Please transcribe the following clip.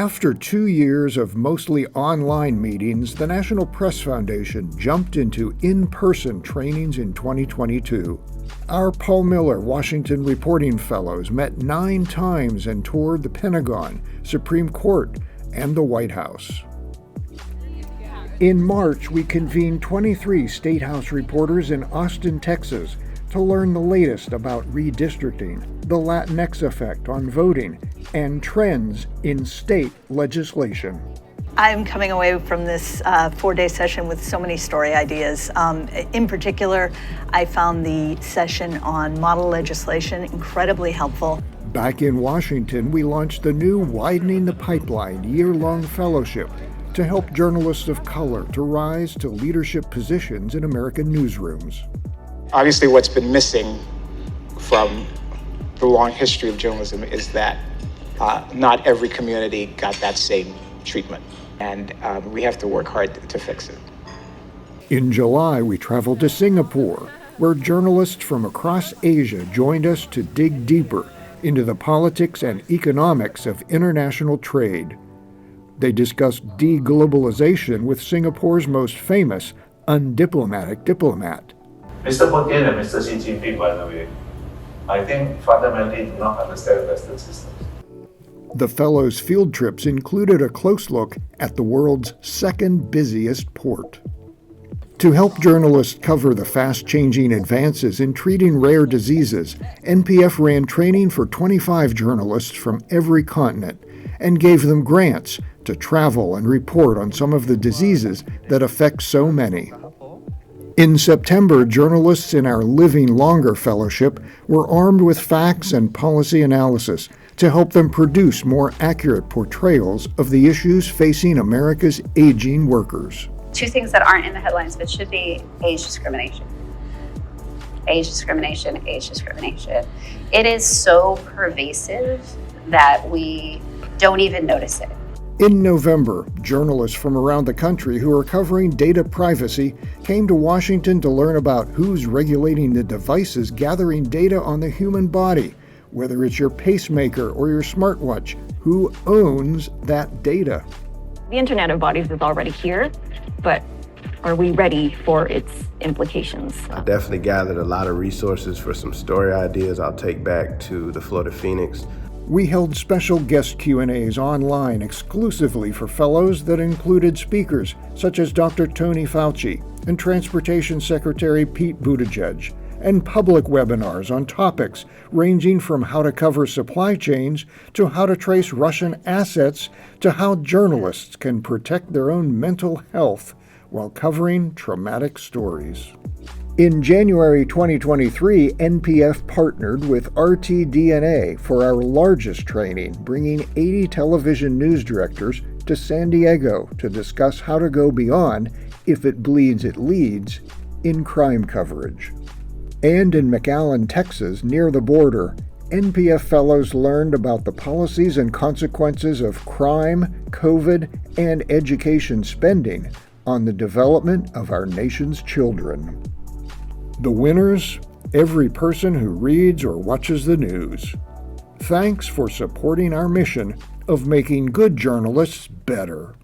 After 2 years of mostly online meetings, the National Press Foundation jumped into in-person trainings in 2022. Our Paul Miller Washington Reporting Fellows met 9 times and toured the Pentagon, Supreme Court, and the White House. In March, we convened 23 Statehouse reporters in Austin, Texas, to learn the latest about redistricting, the Latinx effect on voting, and trends in state legislation. I'm coming away from this 4-day session with so many story ideas. In particular, I found the session on model legislation incredibly helpful. Back in Washington, we launched the new Widening the Pipeline year-long fellowship to help journalists of color to rise to leadership positions in American newsrooms. Obviously, what's been missing from the long history of journalism is that not every community got that same treatment, and we have to work hard to fix it. In July, we traveled to Singapore, where journalists from across Asia joined us to dig deeper into the politics and economics of international trade. They discussed deglobalization with Singapore's most famous undiplomatic diplomat. Mr. Putin and Mr. Xi Jinping, by the way, I think fundamentally do not understand Western systems. The fellows' field trips included a close look at the world's second busiest port. To help journalists cover the fast-changing advances in treating rare diseases, NPF ran training for 25 journalists from every continent and gave them grants to travel and report on some of the diseases that affect so many. In September, journalists in our Living Longer Fellowship were armed with facts and policy analysis to help them produce more accurate portrayals of the issues facing America's aging workers. 2 things that aren't in the headlines but should be: age discrimination. Age discrimination, age discrimination. It is so pervasive that we don't even notice it. In November, journalists from around the country who are covering data privacy came to Washington to learn about who's regulating the devices gathering data on the human body, whether it's your pacemaker or your smartwatch. Who owns that data? The Internet of Bodies is already here, but are we ready for its implications? I definitely gathered a lot of resources for some story ideas I'll take back to the Florida Phoenix. We held special guest Q&As online exclusively for fellows that included speakers such as Dr. Tony Fauci and Transportation Secretary Pete Buttigieg, and public webinars on topics ranging from how to cover supply chains to how to trace Russian assets to how journalists can protect their own mental health while covering traumatic stories. In January 2023, NPF partnered with RTDNA for our largest training, bringing 80 television news directors to San Diego to discuss how to go beyond "if it bleeds, it leads" in crime coverage. And in McAllen, Texas, near the border, NPF fellows learned about the policies and consequences of crime, COVID, and education spending on the development of our nation's children. The winners, every person who reads or watches the news. Thanks for supporting our mission of making good journalists better.